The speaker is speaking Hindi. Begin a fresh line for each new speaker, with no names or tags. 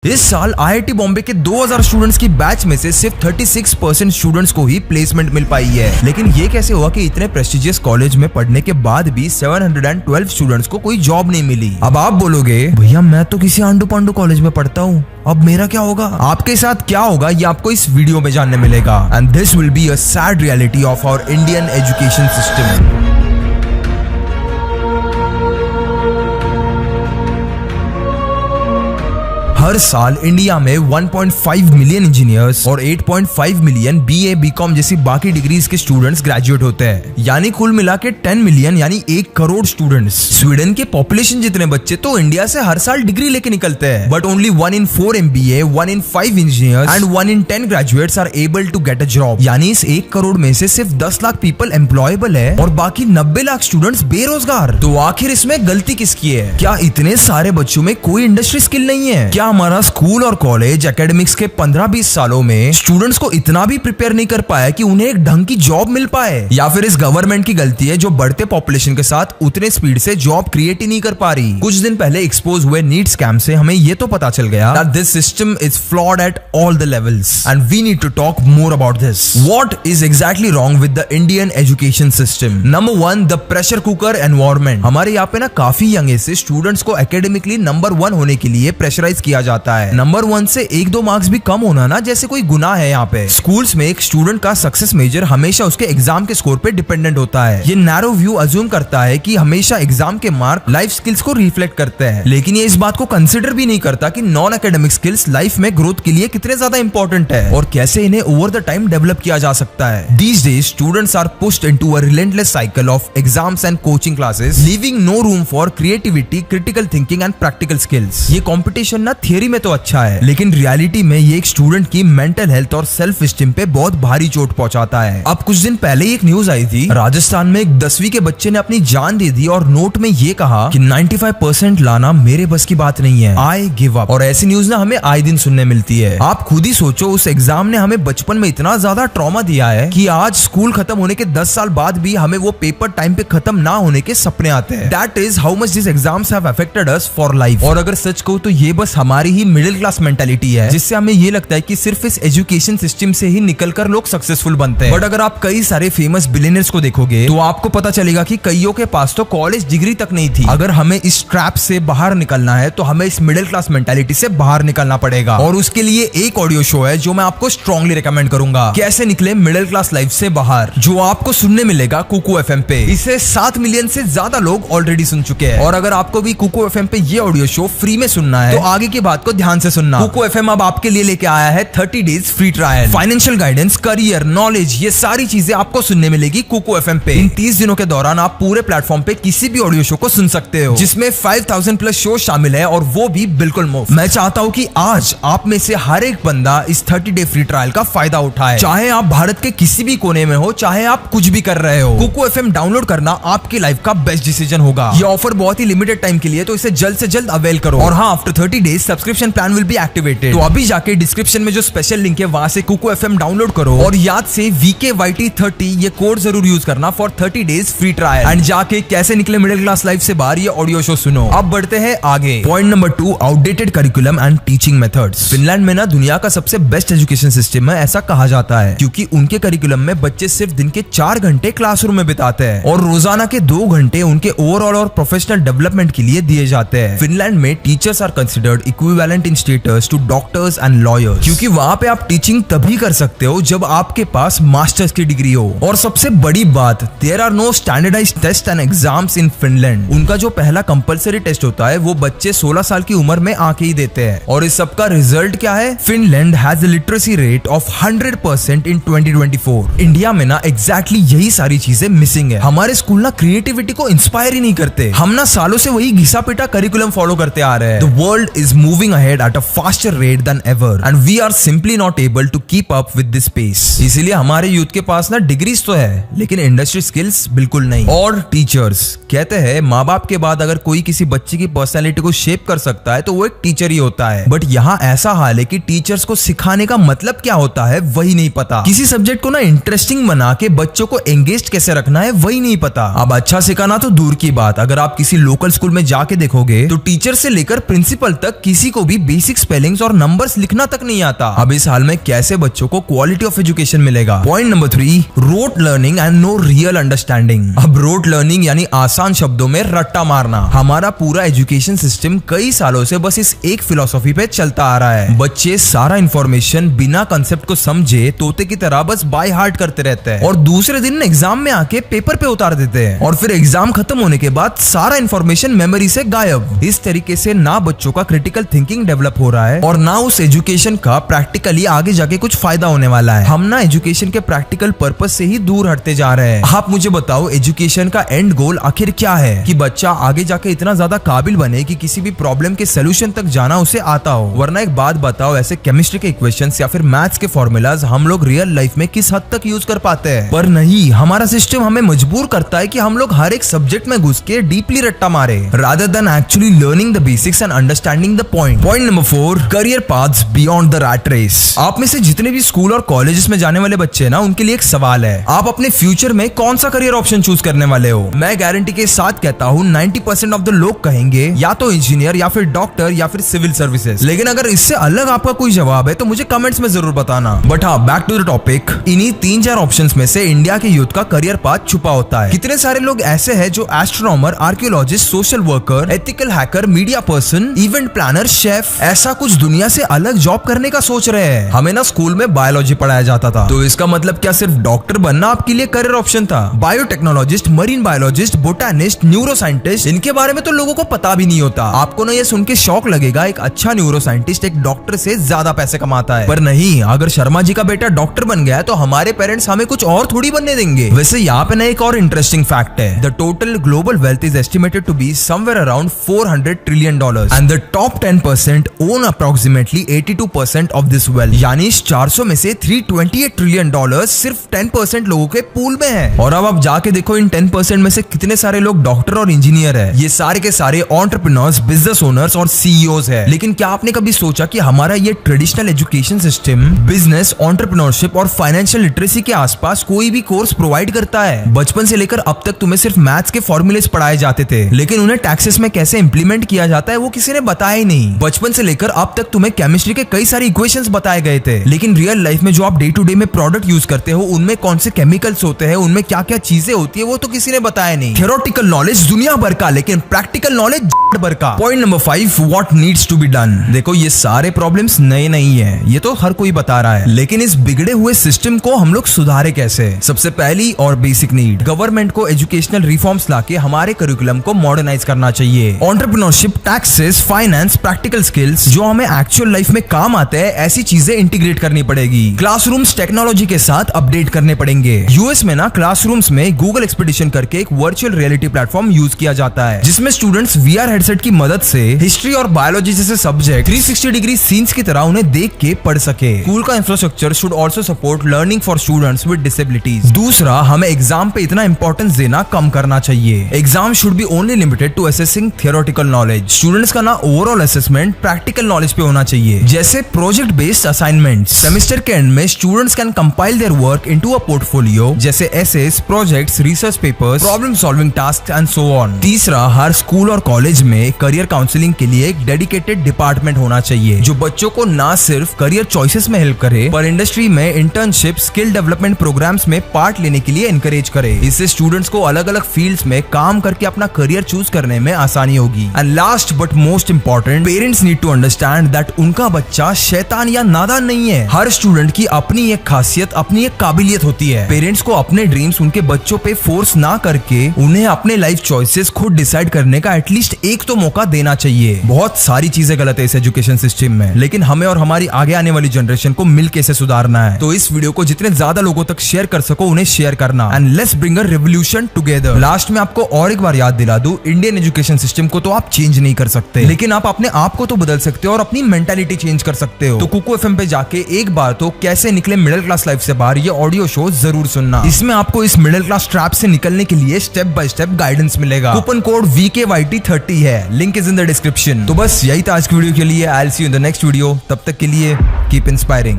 इस साल IIT बॉम्बे के 2000 स्टूडेंट्स की बैच में से सिर्फ 36% स्टूडेंट्स को ही प्लेसमेंट मिल पाई है। लेकिन ये कैसे हुआ कि इतने प्रेस्टिजियस कॉलेज में पढ़ने के बाद भी 712 स्टूडेंट्स को कोई जॉब नहीं मिली। अब आप बोलोगे भैया मैं तो किसी आंडू पांडू कॉलेज में पढ़ता हूँ, अब मेरा क्या होगा? आपके साथ क्या होगा ये आपको इस वीडियो में जानने मिलेगा। And this will be a sad reality of our Indian education system. हर साल इंडिया में 1.5 मिलियन इंजीनियर्स और 8.5 मिलियन BA BCom जैसी बाकी डिग्रीज के स्टूडेंट्स ग्रेजुएट होते हैं, यानी कुल मिला के 10 मिलियन यानी 1 करोड़ स्टूडेंट्स। स्वीडन के पॉपुलेशन जितने बच्चे तो इंडिया से हर साल डिग्री लेके निकलते हैं, but only 1 in 4 MBA, 1 in 5 engineers and 1 in 10 graduates are able to get a job. यानी इस 1 करोड़ में से सिर्फ 10 लाख पीपल एम्प्लॉयबल है और बाकी 90 लाख स्टूडेंट्स बेरोजगार। तो आखिर इसमें गलती किसकी है? क्या इतने सारे बच्चों में कोई इंडस्ट्री स्किल नहीं है? क्या हमारा स्कूल और कॉलेज एकेडमिक्स के 15-20 सालों में स्टूडेंट्स को इतना भी प्रिपेयर नहीं कर पाया कि उन्हें एक ढंग की जॉब मिल पाए? या फिर इस गवर्नमेंट की गलती है जो बढ़ते पॉपुलेशन के साथ उतने स्पीड से जॉब क्रिएट ही नहीं कर पा रही? कुछ दिन पहले एक्सपोज हुए नीट स्कैम से हमें ये तो पता चल गया that this system is flawed at all the levels and we need to talk more about this. What is exactly wrong with the Indian education system? Number 1, the pressure cooker environment. हमारे यहाँ पे ना काफी यंग एज से स्टूडेंट्स को एकेडमिकली नंबर 1 होने के लिए प्रेशराइज किया जाता है। नंबर 1 से 1-2 मार्क्स भी कम होना ना जैसे कोई गुनाह है। यहाँ पे स्कूल्स में एक स्टूडेंट का सक्सेस मेजर हमेशा उसके एग्जाम के स्कोर पे डिपेंडेंट होता है। ये नैरो व्यू अज्यूम करता है कि हमेशा एग्जाम के मार्क लाइफ स्किल्स को रिफ्लेक्ट करते हैं, लेकिन ये इस बात को कंसिडर भी नहीं करता कि नॉन एकेडमिक स्किल्स लाइफ में ग्रोथ के लिए कितने ज्यादा इंपॉर्टेंट है और कैसे इन्हें ओवर द टाइम डेवलप किया जा सकता है। These days students are pushed into a relentless cycle of exams and coaching classes, leaving no room for creativity, critical thinking and practical skills. ये कंपटीशन ना थियरी में तो अच्छा है, लेकिन रियलिटी में ये एक स्टूडेंट की मेंटल हेल्थ और सेल्फ स्टीम पे बहुत भारी चोट पहुंचाता है। अब कुछ दिन पहले एक न्यूज आई थी, राजस्थान में एक 10वीं के बच्चे ने अपनी जान दे दी और नोट में ये कहा कि 95% लाना मेरे बस की बात नहीं है, आई गिव अप। और ऐसी न्यूज ना हमें आए दिन सुनने मिलती है। आप खुद ही सोचो, उस एग्जाम ने हमें बचपन में इतना ज्यादा ट्रॉमा दिया है कि आज स्कूल खत्म होने के 10 साल बाद भी हमें वो पेपर टाइम पे खत्म ना होने के सपने आते हैं। That is how much this exams have affected us for life. और अगर सच कहूं तो ये बस हमारी ही मिडिल क्लास मेंटालिटी है, जिससे हमें ये लगता है कि सिर्फ इस एजुकेशन सिस्टम से ही निकलकर लोग सक्सेसफुल बनते हैं। बट अगर आप कई सारे फेमस बिलियनर्स को देखोगे तो आपको पता चलेगा कि कईयों के पास तो कॉलेज डिग्री तक नहीं थी। अगर हमें इस ट्रैप से बाहर निकलना है तो हमें इस मिडिल क्लास मेंटालिटी से बाहर निकलना पड़ेगा, और उसके लिए एक ऑडियो शो है जो मैं आपको स्ट्रांगली रिकमेंड करूंगा, कैसे निकले मिडिल क्लास लाइफ से बाहर, जो आपको सुनने मिलेगा कुकू FM पे। इसे 7 मिलियन से ज्यादा लोग ऑलरेडी सुन चुके हैं। और अगर आपको भी कुकू FM पे ये ऑडियो शो फ्री में सुनना है तो आगे की बात को ध्यान से सुनना। कुकू FM अब आपके लिए लेके आया है 30 days free trial, financial guidance, career, knowledge, ये सारी चीजें आपको सुनने मिलेगी कुकू FM पे। इन 30 दिनों के दौरान आप पूरे प्लेटफॉर्म पे किसी भी ऑडियो शो को सुन सकते हो, जिसमें 5000 प्लस शो शामिल है और वो भी बिल्कुल मुफ्त। मैं चाहता हूँ कि आज आप में से हर एक बंदा इस 30 डे फ्री ट्रायल का फायदा उठाए, चाहे आप भारत के किसी भी कोने में हो, चाहे आप कुछ भी कर रहे हो। कुकू FM डाउनलोड करना आपकी लाइफ का बेस्ट डिसीजन होगा। ये ऑफर बहुत ही लिमिटेड टाइम के लिए, तो इसे जल्द से जल्द अवेल करो। और हाँ, after 30 days subscription plan will be activated. तो अभी जाके डिस्क्रिप्शन में जो स्पेशल लिंक है वहां से कुकू FM डाउनलोड करो और याद से VKYT30 ये कोड जरूर यूज करना for 30 days free trial. And जाके कैसे निकले मिडिल क्लास लाइफ से बाहर ये ऑडियो शो सुनो। अब बढ़ते हैं आगे। Point number 2, outdated curriculum and teaching methods. Finland में ना दुनिया का सबसे बेस्ट एजुकेशन सिस्टम है ऐसा कहा जाता है, क्योंकि उनके करिकुलम में बच्चे सिर्फ दिन के 4 घंटे क्लासरूम में बिताते हैं और रोजाना के 2 घंटे उनके ओवरऑल और प्रोफेशनल डेवलपमेंट के लिए दिए जाते हैं। फिनलैंड में teachers are considered equivalent in status to doctors and lawyers, क्योंकि वहां पे आप टीचिंग तभी कर सकते हो जब आपके पास मास्टर्स की डिग्री हो। और सबसे बड़ी बात, there are no standardised test and exams in Finland. उनका जो पहला कंपलसरी टेस्ट होता है वो बच्चे 16 साल की उम्र में आके ही देते हैं। और इस सब का रिजल्ट क्या है? Finland has a literacy rate of 100% in 2024। India में ना एग्जैक्टली यही सारी चीजें मिसिंग है। हमारे स्कूल ना क्रिएटिविटी को इंस्पायर ही नहीं करते। हम ना सालों से वही घिसा पिटा करिकुलम फॉलो करते आ रहे हैं। The world is moving ahead at a faster rate than ever and we are simply not able to keep up with this pace. इसीलिए हमारे यूथ के पास ना डिग्रीज तो है, लेकिन इंडस्ट्री स्किल्स बिल्कुल नहीं। और टीचर्स कहते हैं माँ बाप के बाद अगर कोई किसी बच्चे की पर्सनैलिटी को शेप कर सकता है तो वो एक टीचर ही होता है। बट यहाँ ऐसा हाल है कि टीचर्स को सिखाने का मतलब क्या होता है वही नहीं पता। किसी सब्जेक्ट को ना इंटरेस्टिंग बना के बच्चों को एंगेज कैसे रखना है वही नहीं पता। अब अच्छा सिखाना तो दूर की बात, अगर आप किसी लोकल स्कूल में जाके देखोगे तो टीचर से लेकर प्रिंसिपल तक किसी किसी को भी बेसिक स्पेलिंग्स और नंबर्स लिखना तक नहीं आता। अब इस हाल में कैसे बच्चों को क्वालिटी ऑफ एजुकेशन मिलेगा? Point number 3, rote learning and no real understanding. अब रोट लर्निंग यानी आसान शब्दों में रट्टा मारना। हमारा पूरा एजुकेशन सिस्टम कई सालों से बस इस एक फिलॉसफी पे चलता आ रहा है। बच्चे सारा इंफॉर्मेशन बिना कंसेप्ट को समझे तोते की तरह बस बाय हार्ट करते रहते हैं और दूसरे दिन एग्जाम में आके पेपर पे उतार देते हैं और फिर एग्जाम खत्म होने के बाद सारा इंफॉर्मेशन मेमोरी से गायब। इस तरीके से ना बच्चों का क्रिटिकल थिंकिंग डेवलप हो रहा है और ना उस एजुकेशन का प्रैक्टिकली आगे जाके कुछ फायदा होने वाला है। हम ना एजुकेशन के प्रैक्टिकल पर्पस से ही दूर हटते जा रहे हैं। आप मुझे बताओ, एजुकेशन का एंड गोल आखिर क्या है? कि बच्चा आगे जाके इतना ज्यादा काबिल बने कि किसी भी प्रॉब्लम के सोल्यूशन तक जाना उसे आता हो। वरना एक बात बताओ, ऐसे केमिस्ट्री के इक्वेशंस या फिर मैथ्स के फॉर्मूलाज हम लोग रियल लाइफ में किस हद तक यूज कर पाते हैं? पर नहीं, हमारा सिस्टम हमें मजबूर करता है कि हम लोग हर एक सब्जेक्ट में घुस के डीपली रट्टा मारे rather than actually learning the basics and understanding the point. Point number 4, career paths beyond the rat race. आप में से जितने भी स्कूल और कॉलेजेस में जाने वाले बच्चे हैं ना, उनके लिए एक सवाल है, आप अपने फ्यूचर में कौन सा करियर ऑप्शन चूज करने वाले हो? मैं गारंटी के साथ कहता हूँ 90% ऑफ द लोग कहेंगे या तो इंजीनियर या फिर डॉक्टर या फिर सिविल सर्विसेज। लेकिन अगर इससे अलग आपका कोई जवाब है तो मुझे कमेंट्स में जरूर बताना। बट हाँ, बैक टू द टॉपिक। इन्हीं 3-4 ऑप्शंस में से इंडिया के यूथ का करियर पाथ छुपा होता है। कितने सारे लोग ऐसे हैं जो astronomer, archaeologist, social worker, ethical hacker, media person, event planner, chef, ऐसा कुछ दुनिया से अलग जॉब करने का सोच रहे हैं। हमें ना स्कूल में बायोलॉजी पढ़ाया जाता था, तो इसका मतलब क्या सिर्फ डॉक्टर बनना आपके लिए करियर ऑप्शन था? Biotechnologist, marine biologist, botanist, neuro scientist, इनके बारे में तो लोगों को पता भी नहीं होता। आपको ना ये सुन के शौक लगेगा, एक अच्छा न्यूरो साइंटिस्ट एक डॉक्टर से ज्यादा पैसे कमाता है। पर नहीं, अगर शर्मा जी का बेटा डॉक्टर बन गया तो हमारे पेरेंट्स हमें कुछ और थोड़ी बनने देंगे। वैसे यहाँ पे ना एक और इंटरेस्टिंग फैक्ट है। The total global wealth is estimated to be somewhere around $400 trillion and the top 10% own approximately 82% of this wealth. यानी 400 में से $328 ट्रिलियन सिर्फ 10% लोगों के पूल में है। और अब आप जाके देखो, इन 10% में से कितने सारे लोग डॉक्टर और इंजीनियर है। ये सारे के सारे एंटरप्रेन्योर्स, बिजनेस ओनर्स और सीईओज है। लेकिन क्या आपने कभी सोचा कि हमारा ये traditional education system business, entrepreneurship और फाइनेंशियल लिटरेसी के आसपास कोई भी कोर्स प्रोवाइड करता है? बचपन से लेकर अब तक तुम्हें सिर्फ मैथ्स के फॉर्मूलेस पढ़ाए जाते थे, लेकिन उन्हें टैक्सेस में कैसे इंप्लीमेंट किया जाता है वो किसी ने बताया ही नहीं। बचपन से लेकर अब तक तुम्हें केमिस्ट्री के कई सारे इक्वेशंस बताए गए थे, लेकिन रियल लाइफ में जो आप डे टू डे में प्रोडक्ट यूज करते हो, उनमें कौन से केमिकल्स होते हैं, उनमें क्या क्या चीजें होती है, वो तो किसी ने बताया नहीं। थ्योरेटिकल नॉलेज दुनिया भर का, लेकिन प्रैक्टिकल नॉलेज भर का। Point number 5, what needs to be done. देखो, ये सारे प्रॉब्लम्स नए नहीं है, ये तो हर कोई बता रहा है, लेकिन इस बिगड़े हुए सिस्टम को हम लोग सुधारे कैसे? सबसे पहली और बेसिक नीड, गवर्नमेंट को एजुकेशनल रिफॉर्म्स लाके हमारे करिकुलम को मॉडर्नाइज करना चाहिए। Entrepreneurship, taxes, finance, practical skills जो हमें एक्चुअल लाइफ में काम आते हैं, ऐसी चीजें इंटीग्रेट करनी पड़ेगी। क्लासरूम्स टेक्नोलॉजी के साथ अपडेट करने पड़ेंगे। यूएस में ना क्लासरूम्स में गूगल एक्सपीडिशन करके एक वर्चुअल रियलिटी प्लेटफॉर्म यूज किया जाता है, जिसमें स्टूडेंट्स वीआर हेडसेट की मदद से हिस्ट्री और बायोलॉजी जैसे सब्जेक्ट 360 डिग्री सीन्स की तरह उन्हें देख के पढ़ सके। स्कूल का infrastructure should also support learning for students with disabilities. दूसरा, हमें एग्जाम पे इतना इंपॉर्टेंस देना कम करना चाहिए। Exam should be only limited to assessing theoretical knowledge. Students का ना ओवरऑल असेसमेंट प्रैक्टिकल नॉलेज पे होना चाहिए, जैसे प्रोजेक्ट बेस्ड असाइनमेंट्स। सेमेस्टर के एंड में students can compile their work into a portfolio, जैसे essays, projects, research papers, problem solving task and so on. तीसरा, हर स्कूल और कॉलेज में करियर काउंसलिंग के लिए एक डेडिकेटेड डिपार्टमेंट होना चाहिए, जो बच्चों को ना सिर्फ करियर चॉइसेस में हेल्प करे, पर इंडस्ट्री में इंटर्नशिप, स्किल डेवलपमेंट प्रोग्राम्स में पार्ट लेने के लिए एनकरेज करे। इससे स्टूडेंट्स को अलग अलग फील्ड्स में काम करके अपना करियर चूज करने में आसानी होगी। And last but most important, parents need to understand that उनका बच्चा शैतान या नादान नहीं है। हर स्टूडेंट की अपनी एक खासियत, अपनी एक काबिलियत होती है। पेरेंट्स को अपने ड्रीम्स उनके बच्चों पे फोर्स ना करके उन्हें अपने लाइफ चॉइसेस खुद डिसाइड करने का एटलीस्ट एक तो मौका देना चाहिए। बहुत सारी चीजें गलत है इस एजुकेशन सिस्टम में, लेकिन हमें और हमारी आगे आने वाली जनरेशन को मिलके इसे सुधारना है। तो इस वीडियो को जितने ज्यादा लोगों तक शेयर कर सको, उन्हें शेयर करना। And let's bring a revolution together. Last में आपको और एक बार याद दिला दूं, इंडियन एजुकेशन सिस्टम को तो आप चेंज नहीं कर सकते, लेकिन आप अपने आप को तो बदल सकते हो और अपनी मेंटालिटी चेंज कर सकते हो। तो कुकू एफएम पे जाके एक बार तो कैसे निकले मिडिल क्लास लाइफ से बाहर ये ऑडियो शो जरूर सुनना। इसमें आपको इस मिडिल क्लास ट्रैप से निकलने के लिए स्टेप बाय स्टेप गाइडेंस मिलेगा। कूपन कोड VKYT30 है, link is in the description. तो बस यही था आज की वीडियो के लिए। I will see you in the next video. तब तक के लिए कीप इंस्पायरिंग।